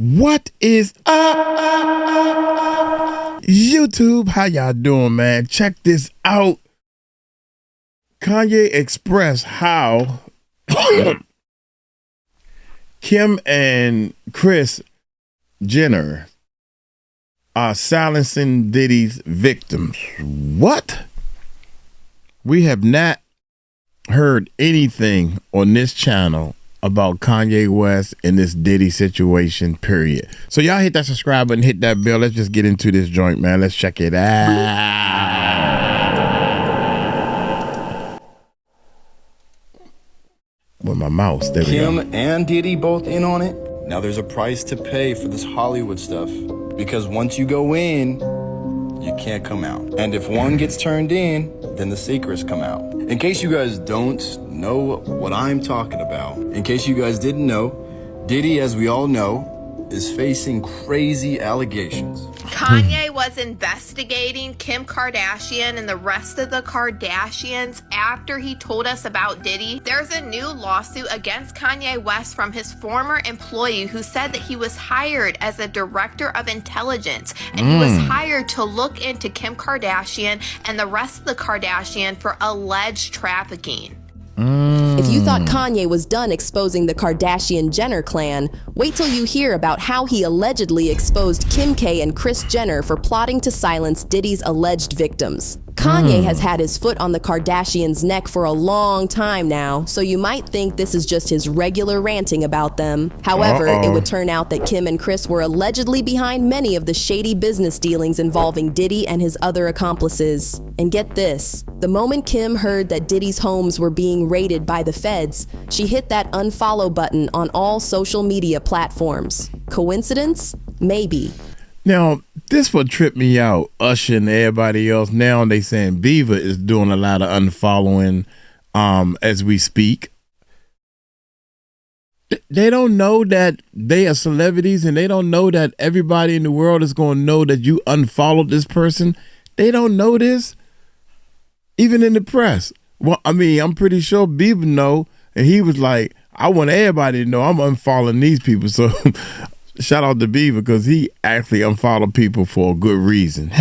What is up, YouTube? How y'all doing, man? Check this out. Kanye expressed how Kim and Kris Jenner are silencing Diddy's victims. What? We have not heard anything on this channel about Kanye West and this Diddy situation, period. So y'all hit that subscribe button, hit that bell. Let's just get into this joint, man. Let's check it out. With my mouse, there we go. Kim and Diddy both in on it. Now there's a price to pay for this Hollywood stuff, because once you go in, you can't come out. And if one gets turned in, then the secrets come out. In case you guys don't know what I'm talking about, in case you guys didn't know, Diddy, as we all know, is facing crazy allegations. Kanye was investigating Kim Kardashian and the rest of the Kardashians after he told us about Diddy. There's a new lawsuit against Kanye West from his former employee who said that he was hired as a director of intelligence and he was hired to look into Kim Kardashian and the rest of the Kardashian for alleged trafficking. If you thought Kanye was done exposing the Kardashian-Jenner clan, wait till you hear about how he allegedly exposed Kim K and Kris Jenner for plotting to silence Diddy's alleged victims. Kanye has had his foot on the Kardashians' neck for a long time now, so you might think this is just his regular ranting about them. However, it would turn out that Kim and Kris were allegedly behind many of the shady business dealings involving Diddy and his other accomplices. And get this, the moment Kim heard that Diddy's homes were being raided by the feds, she hit that unfollow button on all social media platforms. Coincidence? Maybe. Now, this would trip me out, Usher and everybody else. Now they saying Beaver is doing a lot of unfollowing as we speak. They don't know that they are celebrities, and they don't know that everybody in the world is going to know that you unfollowed this person. They don't know this, even in the press. Well, I mean, I'm pretty sure Beaver know, and he was like, I want everybody to know I'm unfollowing these people. So shout out to Beaver, because he actually unfollowed people for a good reason.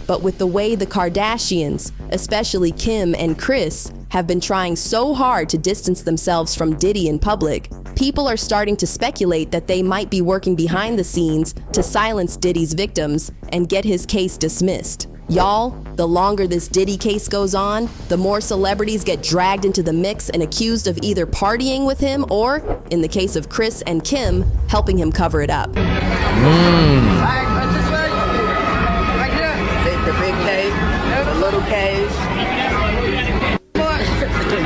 But with the way the Kardashians, especially Kim and Kris, have been trying so hard to distance themselves from Diddy in public, people are starting to speculate that they might be working behind the scenes to silence Diddy's victims and get his case dismissed. Y'all, the longer this Diddy case goes on, the more celebrities get dragged into the mix and accused of either partying with him or, in the case of Kris and Kim, helping him cover it up. The big cake, the little cage.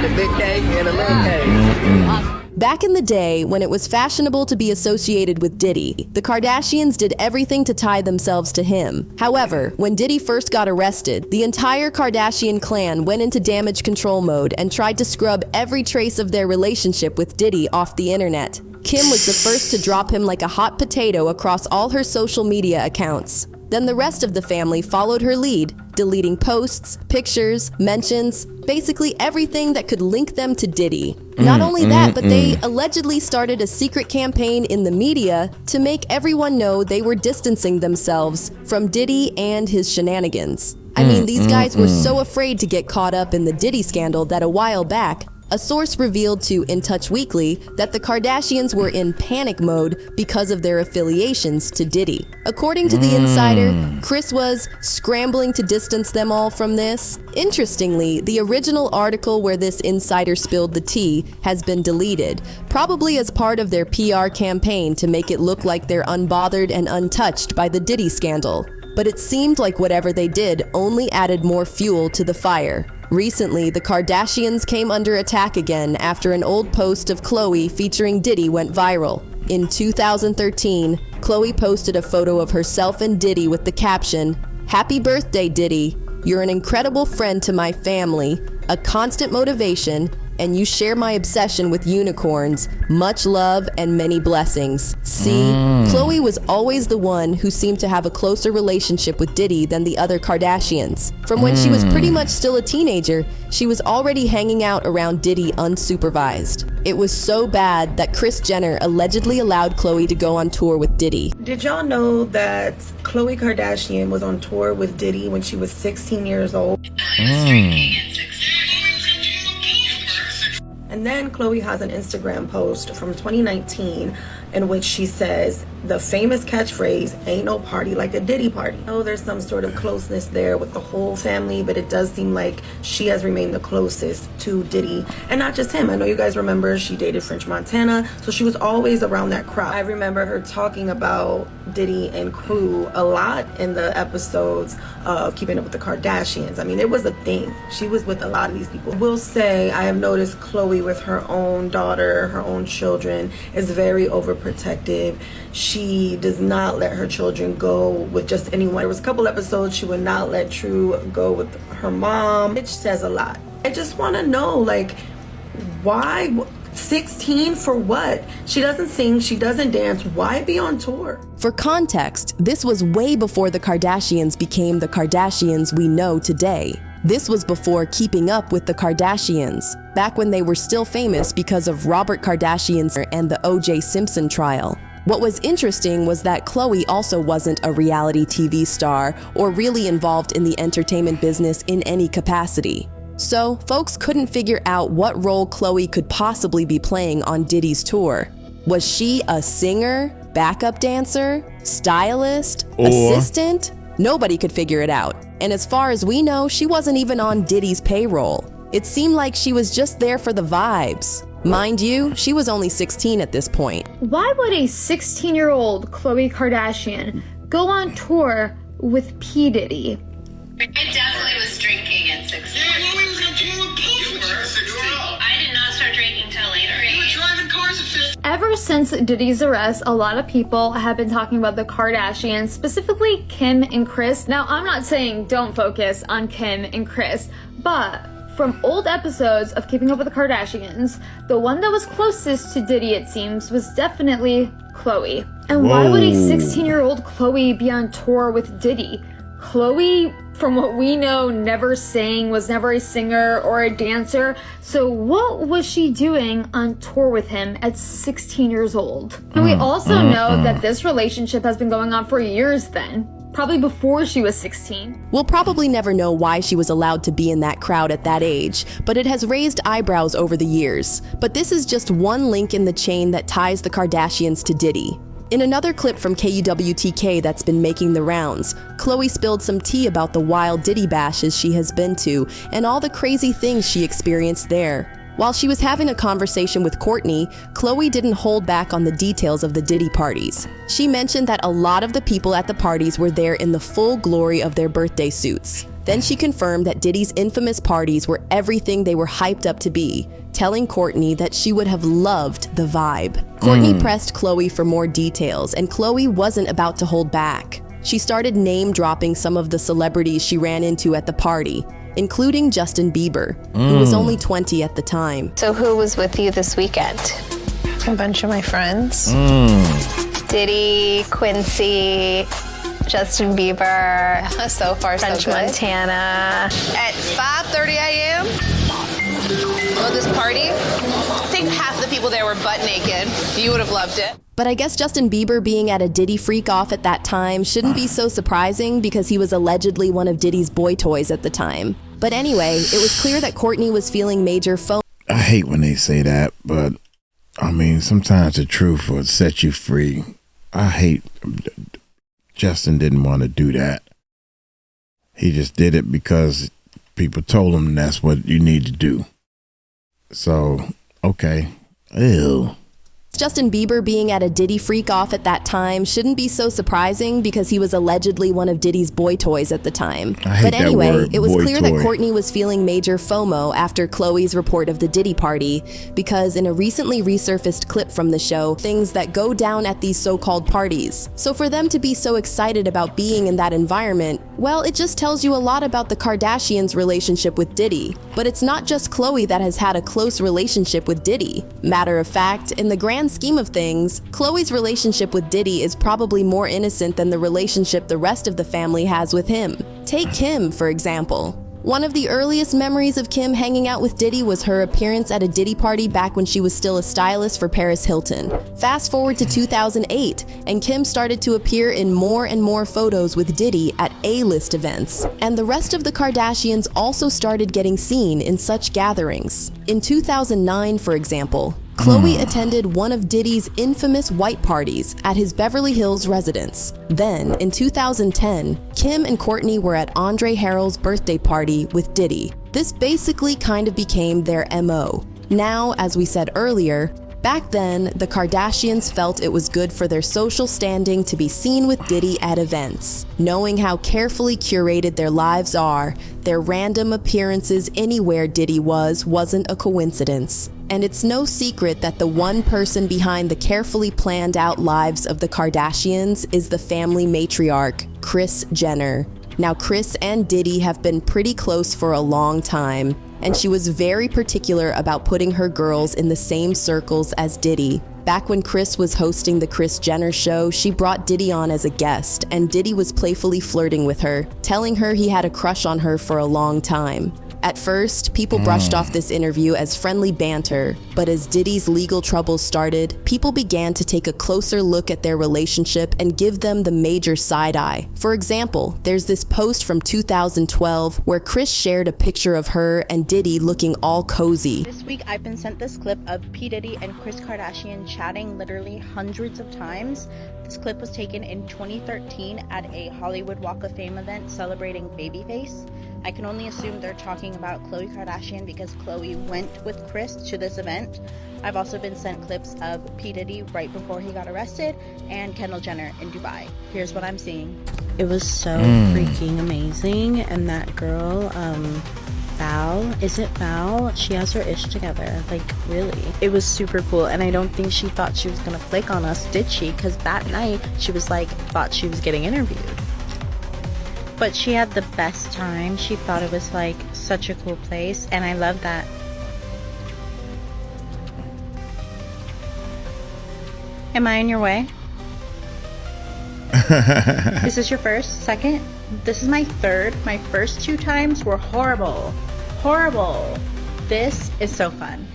The big cake and the little cage. Back in the day, when it was fashionable to be associated with Diddy, the Kardashians did everything to tie themselves to him. However, when Diddy first got arrested, the entire Kardashian clan went into damage control mode and tried to scrub every trace of their relationship with Diddy off the internet. Kim was the first to drop him like a hot potato across all her social media accounts. Then the rest of the family followed her lead, deleting posts, pictures, mentions, basically everything that could link them to Diddy. Not only that, but they allegedly started a secret campaign in the media to make everyone know they were distancing themselves from Diddy and his shenanigans. I mean, these guys were so afraid to get caught up in the Diddy scandal that a while back, a source revealed to In Touch Weekly that the Kardashians were in panic mode because of their affiliations to Diddy. According to the insider, Kris was scrambling to distance them all from this. Interestingly, the original article where this insider spilled the tea has been deleted, probably as part of their PR campaign to make it look like they're unbothered and untouched by the Diddy scandal. But it seemed like whatever they did only added more fuel to the fire. Recently, the Kardashians came under attack again after an old post of Khloe featuring Diddy went viral. In 2013, Khloe posted a photo of herself and Diddy with the caption, "Happy birthday, Diddy. You're an incredible friend to my family, a constant motivation, and you share my obsession with unicorns. Much love and many blessings. See, Khloe was always the one who seemed to have a closer relationship with Diddy than the other Kardashians. From when she was pretty much still a teenager, she was already hanging out around Diddy unsupervised. It was so bad that Kris Jenner allegedly allowed Khloe to go on tour with Diddy. Did y'all know that Khloe Kardashian was on tour with Diddy when she was 16 years old? And then Khloe has an Instagram post from 2019 in which she says the famous catchphrase, "Ain't no party like a Diddy party." Oh, there's some sort of closeness there with the whole family, but it does seem like she has remained the closest to Diddy. And not just him. I know you guys remember she dated French Montana, so she was always around that crowd. I remember her talking about Diddy and crew a lot in the episodes of Keeping Up with the Kardashians. I mean, it was a thing. She was with a lot of these people. I will say, I have noticed Khloe with her own daughter, her own children, is very overprotective. She does not let her children go with just anyone. There was a couple episodes she would not let True go with her mom. It says a lot. I just want to know, like, why 16 for what? She doesn't sing, she doesn't dance. Why be on tour? For context, this was way before the Kardashians became the Kardashians we know today. This was before Keeping Up with the Kardashians, back when they were still famous because of Robert Kardashian and the O.J. Simpson trial. What was interesting was that Khloe also wasn't a reality TV star or really involved in the entertainment business in any capacity. So, folks couldn't figure out what role Khloe could possibly be playing on Diddy's tour. Was she a singer, backup dancer, stylist, assistant? Nobody could figure it out. And as far as we know, she wasn't even on Diddy's payroll. It seemed like she was just there for the vibes. Mind you, she was only 16 at this point. Why would a 16-year-old Khloe Kardashian go on tour with P. Diddy? I definitely was drinking at 16. I did not start drinking till later. You were driving cars at 15. Ever since Diddy's arrest, a lot of people have been talking about the Kardashians, specifically Kim and Kris. Now, I'm not saying don't focus on Kim and Kris, but from old episodes of Keeping Up with the Kardashians, the one that was closest to Diddy, it seems, was definitely Khloe. And why would a 16-year-old Khloe be on tour with Diddy? Khloe, from what we know, never sang, was never a singer or a dancer. So what was she doing on tour with him at 16 years old? And we also know that this relationship has been going on for years then. Probably before she was 16. We'll probably never know why she was allowed to be in that crowd at that age, but it has raised eyebrows over the years. But this is just one link in the chain that ties the Kardashians to Diddy. In another clip from 𝗗𝗢𝗡𝗞𝗏 that's been making the rounds, Khloe spilled some tea about the wild Diddy bashes she has been to and all the crazy things she experienced there. While she was having a conversation with Kourtney, Khloe didn't hold back on the details of the Diddy parties. She mentioned that a lot of the people at the parties were there in the full glory of their birthday suits. Then she confirmed that Diddy's infamous parties were everything they were hyped up to be, telling Kourtney that she would have loved the vibe. Kourtney pressed Khloe for more details, and Khloe wasn't about to hold back. She started name-dropping some of the celebrities she ran into at the party, including Justin Bieber, who was only 20 at the time. So who was with you this weekend? A bunch of my friends. Diddy, Quincy, Justin Bieber, so far French so Montana. At 5:30 a.m. Well, this party, I think half the people there were butt naked. You would have loved it. But I guess Justin Bieber being at a Diddy freak-off at that time shouldn't be so surprising because he was allegedly one of Diddy's boy toys at the time. But anyway, it was clear that Kourtney was feeling major FOMO. I hate when they say that, but I mean, sometimes the truth will set you free. I hate Justin didn't want to do that. He just did it because people told him that's what you need to do. So, okay. Ew. Justin Bieber being at a Diddy freak-off at that time shouldn't be so surprising because he was allegedly one of Diddy's boy toys at the time. But anyway, it was clear that Kourtney was feeling major FOMO after Khloe's report of the Diddy party, because in a recently resurfaced clip from the show, things that go down at these so-called parties. So for them to be so excited about being in that environment, Well, it just tells you a lot about the Kardashians' relationship with Diddy. But it's not just Khloe that has had a close relationship with Diddy. Matter of fact, in the grand scheme of things, Khloe's relationship with Diddy is probably more innocent than the relationship the rest of the family has with him. Take Kim, for example. One of the earliest memories of Kim hanging out with Diddy was her appearance at a Diddy party back when she was still a stylist for Paris Hilton. Fast forward to 2008, and Kim started to appear in more and more photos with Diddy at A-list events. And the rest of the Kardashians also started getting seen in such gatherings. In 2009, for example, Khloe attended one of Diddy's infamous white parties at his Beverly Hills residence. Then, in 2010, Kim and Kourtney were at Andre Harrell's birthday party with Diddy. This basically kind of became their MO. Now, as we said earlier, back then, the Kardashians felt it was good for their social standing to be seen with Diddy at events. Knowing how carefully curated their lives are, their random appearances anywhere Diddy wasn't a coincidence. And it's no secret that the one person behind the carefully planned out lives of the Kardashians is the family matriarch, Kris Jenner. Now, Kris and Diddy have been pretty close for a long time, and she was very particular about putting her girls in the same circles as Diddy. Back when Kris was hosting the Kris Jenner show, she brought Diddy on as a guest, and Diddy was playfully flirting with her, telling her he had a crush on her for a long time. At first, people brushed off this interview as friendly banter, but as Diddy's legal troubles started, people began to take a closer look at their relationship and give them the major side eye. For example, there's this post from 2012 where Kris shared a picture of her and Diddy looking all cozy. This week I've been sent this clip of P. Diddy and Kris Kardashian chatting literally hundreds of times. This clip was taken in 2013 at a Hollywood Walk of Fame event celebrating Babyface. I can only assume they're talking about Khloe Kardashian because Khloe went with Kris to this event. I've also been sent clips of P. Diddy right before he got arrested and Kendall Jenner in Dubai. Here's what I'm seeing. It was so freaking amazing, and that girl, Val, is it Val? She has her ish together, like really. It was super cool, and I don't think she thought she was gonna flake on us, did she? Because that night, she was like, thought she was getting interviewed. But she had the best time. She thought it was like such a cool place, and I love that. Am I in your way? Is this your first? Second? This is my third. My first 2 times were horrible. Horrible. This is so fun.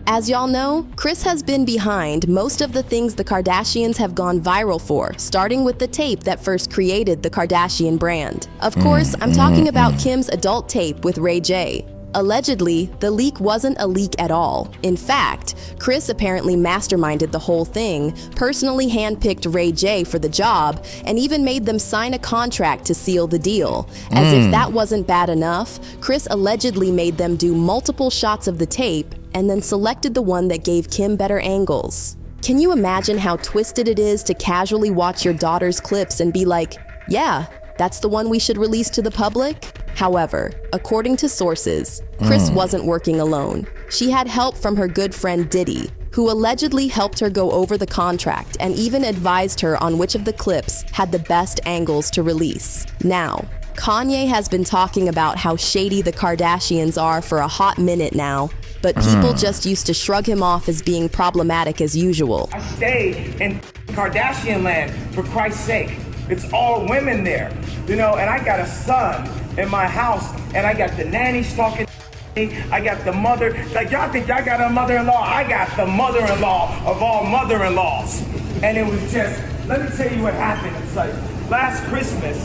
As y'all know, Kris has been behind most of the things the Kardashians have gone viral for, starting with the tape that first created the Kardashian brand. Of course, I'm talking about Kim's adult tape with Ray J. Allegedly, the leak wasn't a leak at all. In fact, Kris apparently masterminded the whole thing, personally handpicked Ray J for the job, and even made them sign a contract to seal the deal. As if that wasn't bad enough, Kris allegedly made them do multiple shots of the tape and then selected the one that gave Kim better angles. Can you imagine how twisted it is to casually watch your daughter's clips and be like, yeah, that's the one we should release to the public? However, according to sources, Kris wasn't working alone. She had help from her good friend Diddy, who allegedly helped her go over the contract and even advised her on which of the clips had the best angles to release. Now, Kanye has been talking about how shady the Kardashians are for a hot minute now, but people just used to shrug him off as being problematic as usual. I stay in Kardashian land, for Christ's sake. It's all women there, you know, and I got a son in my house, and I got the nannies talking to me, I got the mother, like y'all think y'all got a mother-in-law? I got the mother-in-law of all mother-in-laws. And it was just, let me tell you what happened. It's like, last Christmas,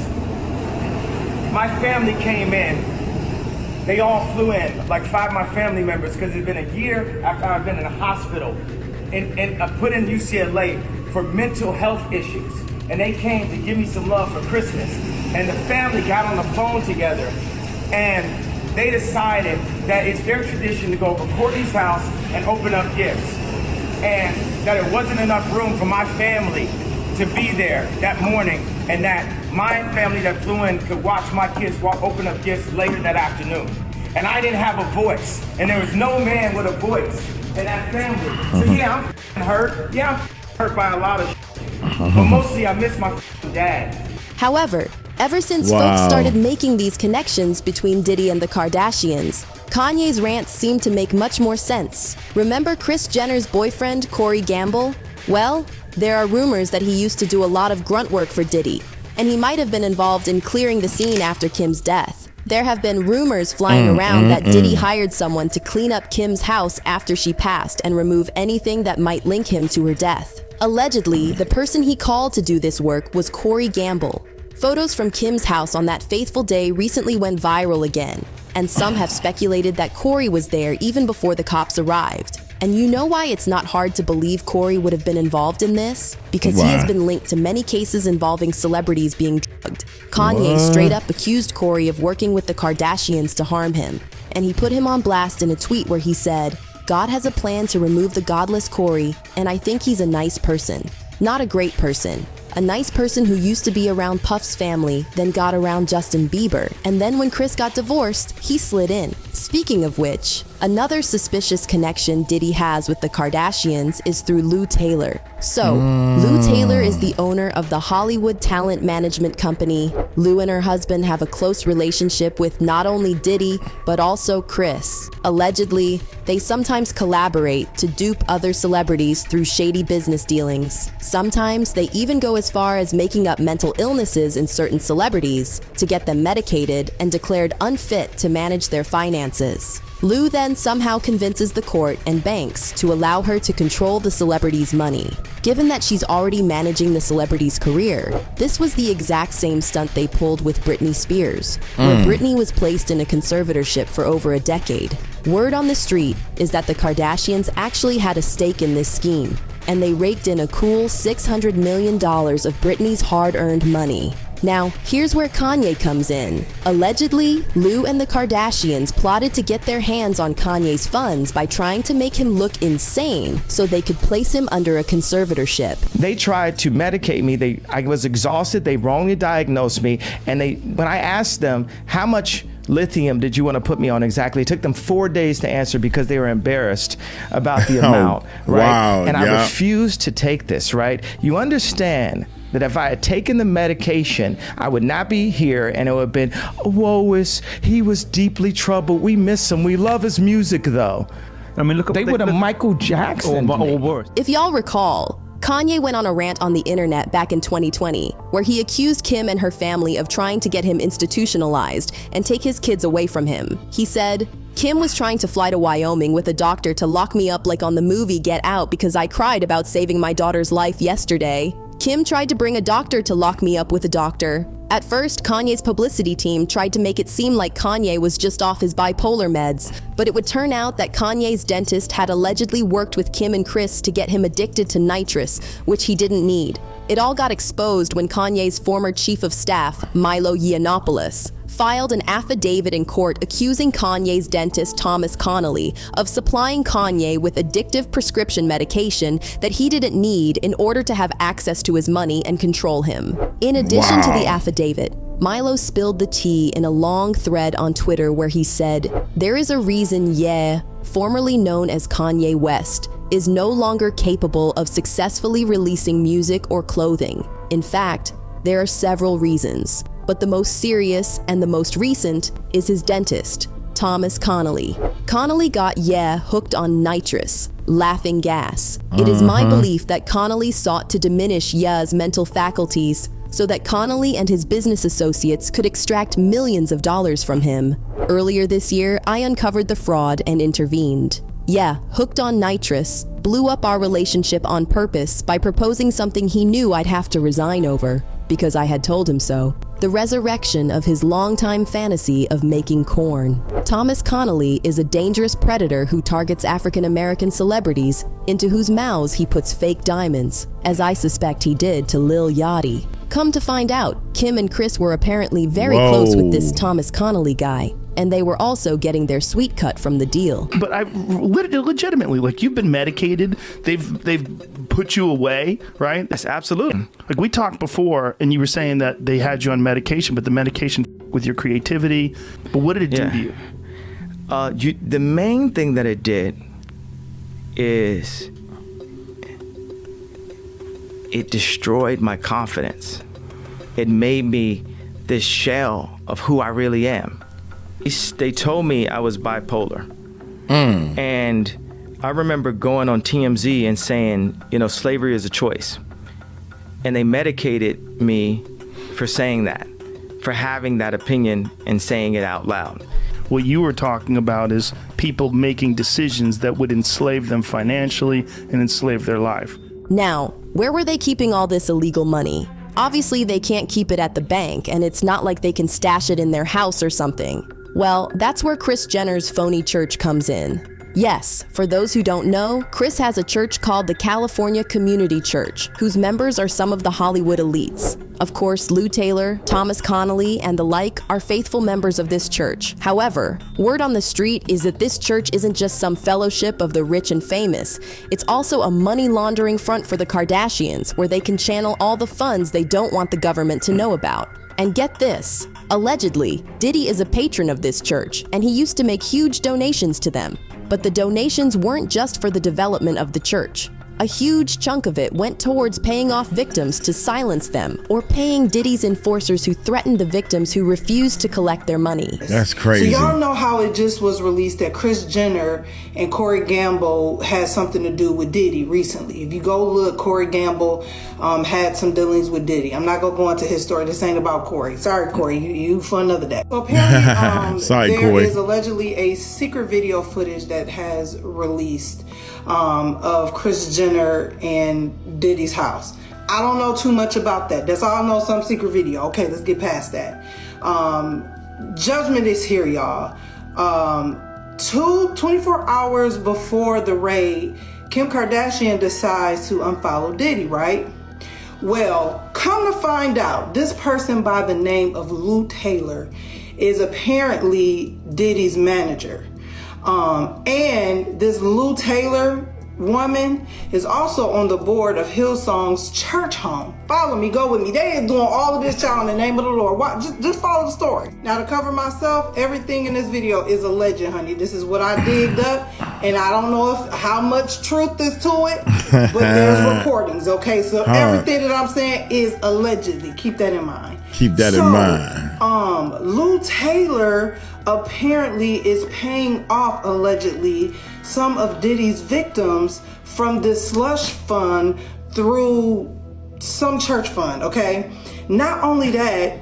my family came in. They all flew in, like 5 of my family members, because it's been a year after I've been in a hospital and put in UCLA for mental health issues. And they came to give me some love for Christmas. And the family got on the phone together, and they decided that it's their tradition to go over Kourtney's house and open up gifts. And that it wasn't enough room for my family to be there that morning, and that my family that flew in could watch my kids open up gifts later that afternoon. And I didn't have a voice, and there was no man with a voice in that family. So yeah, I'm hurt. Yeah, I'm hurt by a lot of but mostly I miss my dad. However, Ever since folks started making these connections between Diddy and the Kardashians, Kanye's rants seem to make much more sense. Remember Kris Jenner's boyfriend, 𝗗𝗢𝗡𝗞𝗦? Well, there are rumors that he used to do a lot of grunt work for Diddy, and he might have been involved in clearing the scene after Kim's death. There have been rumors flying around that Diddy hired someone to clean up Kim's house after she passed and remove anything that might link him to her death. Allegedly, the person he called to do this work was 𝗗𝗢𝗡𝗞𝗦. Photos from Kim's house on that fateful day recently went viral again, and some have speculated that Corey was there even before the cops arrived. And you know why it's not hard to believe Corey would have been involved in this? Because he has been linked to many cases involving celebrities being drugged. Kanye straight up accused Corey of working with the Kardashians to harm him, and he put him on blast in a tweet where he said, "God has a plan to remove the godless Corey, and I think he's a nice person. Not a great person. A nice person who used to be around Puff's family, then got around Justin Bieber, and then when Kris got divorced, he slid in." Speaking of which, another suspicious connection Diddy has with the Kardashians is through Lou Taylor. So, Lou Taylor is the owner of the Hollywood talent management company. Lou and her husband have a close relationship with not only Diddy, but also Kris. Allegedly, they sometimes collaborate to dupe other celebrities through shady business dealings. Sometimes they even go as far as making up mental illnesses in certain celebrities to get them medicated and declared unfit to manage their finances. Lou then somehow convinces the court and banks to allow her to control the celebrity's money. Given that she's already managing the celebrity's career, this was the exact same stunt they pulled with Britney Spears, where Britney was placed in a conservatorship for over a decade. Word on the street is that the Kardashians actually had a stake in this scheme, and they raked in a cool $600 million of Britney's hard-earned money. Now, here's where Kanye comes in. Allegedly, Lou and the Kardashians plotted to get their hands on Kanye's funds by trying to make him look insane so they could place him under a conservatorship. They tried to medicate me. I was exhausted. They wrongly diagnosed me. And when I asked them, how much lithium did you want to put me on exactly? It took them 4 days to answer because they were embarrassed about the amount, right? Wow, and I refused to take this, right? You understand that if I had taken the medication, I would not be here, and it would have been, he was deeply troubled. We miss him. We love his music, though. I mean, look, they would have Michael Jackson. Or worse. If y'all recall, Kanye went on a rant on the internet back in 2020, where he accused Kim and her family of trying to get him institutionalized and take his kids away from him. He said, "Kim was trying to fly to Wyoming with a doctor to lock me up like on the movie Get Out because I cried about saving my daughter's life yesterday. Kim tried to bring a doctor to lock me up with a doctor. At first, Kanye's publicity team tried to make it seem like Kanye was just off his bipolar meds, but it would turn out that Kanye's dentist had allegedly worked with Kim and Kris to get him addicted to nitrous, which he didn't need. It all got exposed when Kanye's former chief of staff, Milo Yiannopoulos, filed an affidavit in court accusing Kanye's dentist Thomas Connolly of supplying Kanye with addictive prescription medication that he didn't need in order to have access to his money and control him. In addition to the affidavit, Milo spilled the tea in a long thread on Twitter where he said, "There is a reason formerly known as Kanye West, is no longer capable of successfully releasing music or clothing. In fact, there are several reasons, but the most serious and the most recent is his dentist, Thomas Connolly. Connolly got hooked on nitrous, laughing gas. It is my belief that Connolly sought to diminish Ye's mental faculties so that Connolly and his business associates could extract millions of dollars from him. Earlier this year, I uncovered the fraud and intervened. Hooked on nitrous, blew up our relationship on purpose by proposing something he knew I'd have to resign over, because I had told him so. The resurrection of his longtime fantasy of making corn. Thomas Connolly is a dangerous predator who targets African American celebrities into whose mouths he puts fake diamonds, as I suspect he did to Lil Yachty. Come to find out, Kim and Kris were apparently very close with this Thomas Connolly guy, and they were also getting their sweet cut from the deal. But I legitimately, like, you've been medicated. They've put you away, right? Yes, absolutely. Like, we talked before, and you were saying that they had you on medication, but the medication with your creativity. But what did it do to you? The main thing that it did is it destroyed my confidence. It made me this shell of who I really am. They told me I was bipolar. And I remember going on TMZ and saying, you know, slavery is a choice. And they medicated me for saying that, for having that opinion and saying it out loud. What you were talking about is people making decisions that would enslave them financially and enslave their life. Now, where were they keeping all this illegal money? Obviously, they can't keep it at the bank, and it's not like they can stash it in their house or something. Well, that's where Kris Jenner's phony church comes in. Yes, for those who don't know, Kris has a church called the California Community Church, whose members are some of the Hollywood elites. Of course, Lou Taylor, Thomas Connolly, and the like are faithful members of this church. However, word on the street is that this church isn't just some fellowship of the rich and famous. It's also a money laundering front for the Kardashians, where they can channel all the funds they don't want the government to know about. And get this, allegedly, Diddy is a patron of this church, and he used to make huge donations to them. But the donations weren't just for the development of the church. A huge chunk of it went towards paying off victims to silence them, or paying Diddy's enforcers who threatened the victims who refused to collect their money. That's crazy. So y'all know how it just was released that Kris Jenner and Corey Gamble had something to do with Diddy recently. If you go look, Corey Gamble had some dealings with Diddy. I'm not going to go into his story. This ain't about Corey. Sorry, Corey. You for another day. So apparently there is allegedly a secret video footage that has released of Kris Jenner and Diddy's house. I don't know too much about that. That's all I know, some secret video. Okay, let's get past that. Judgment is here, y'all. 24 hours before the raid, Kim Kardashian decides to unfollow Diddy, right? Well, come to find out, this person by the name of Lou Taylor is apparently Diddy's manager. And this Lou Taylor woman is also on the board of Hillsong's church home. Follow me, go with me. They are doing all of this, child, in the name of the Lord. Just follow the story. Now, to cover myself, everything in this video is alleged, honey. This is what I digged up, and I don't know how much truth is to it, but there's recordings, okay? So everything that I'm saying is allegedly. Keep that in mind. Keep that in mind. Lou Taylor apparently is paying off, allegedly, some of Diddy's victims from this slush fund through some church fund, okay? Not only that,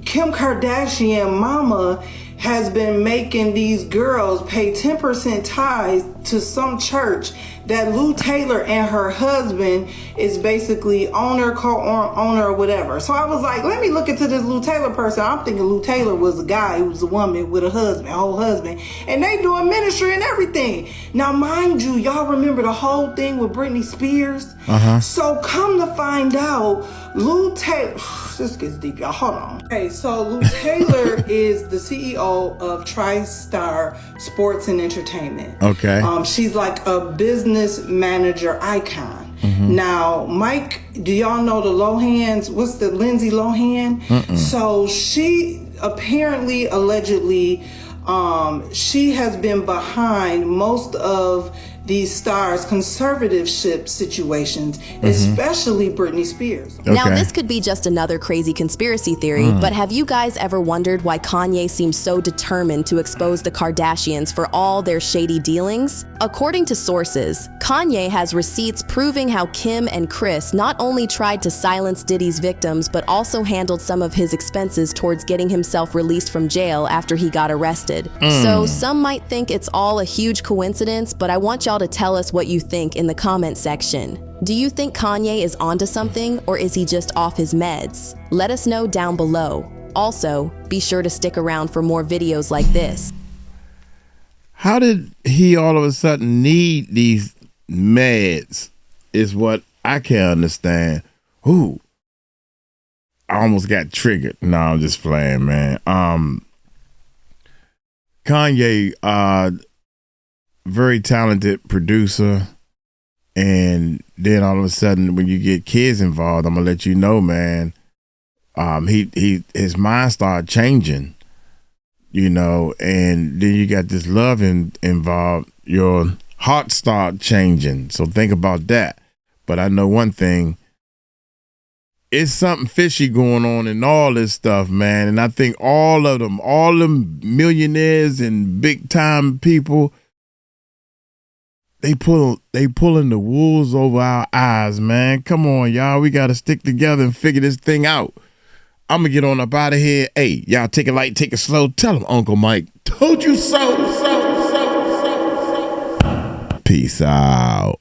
Kim Kardashian mama has been making these girls pay 10% tithes to some church that Lou Taylor and her husband is basically owner, co-owner, or whatever. So I was like, let me look into this Lou Taylor person. I'm thinking Lou Taylor was a guy who was a woman with a husband, whole husband, and they doing ministry and everything. Now, mind you, y'all remember the whole thing with Britney Spears? So come to find out, Lou Taylor, this gets deep, y'all, hold on. Okay, so Lou Taylor is the CEO of TriStar Sports and Entertainment. Okay. She's like a business manager icon. Now, Mike, do y'all know the Lohans? What's the Lindsay Lohan? So she apparently, allegedly, she has been behind most of these stars' conservatorship situations, especially Britney Spears. Now, this could be just another crazy conspiracy theory, but have you guys ever wondered why Kanye seems so determined to expose the Kardashians for all their shady dealings? According to sources, Kanye has receipts proving how Kim and Kris not only tried to silence Diddy's victims, but also handled some of his expenses towards getting himself released from jail after he got arrested. So some might think it's all a huge coincidence, but I want y'all to tell us what you think in the comment section. Do you think Kanye is onto something, or is he just off his meds? Let us know down below. Also, be sure to stick around for more videos like this. How did he all of a sudden need these meds is what I can't understand. Ooh, I almost got triggered. No, I'm just playing, man. Kanye, very talented producer, and then all of a sudden when you get kids involved, I'm gonna let you know, man, his mind started changing, you know, and then you got this love involved, your heart started changing. So think about that. But I know one thing, it's something fishy going on in all this stuff, man. And I think all them millionaires and big time people, they pulling the wolves over our eyes, man. Come on, y'all. We got to stick together and figure this thing out. I'm going to get on up out of here. Hey, y'all take it light, take it slow. Tell them Uncle Mike told you so. Peace out.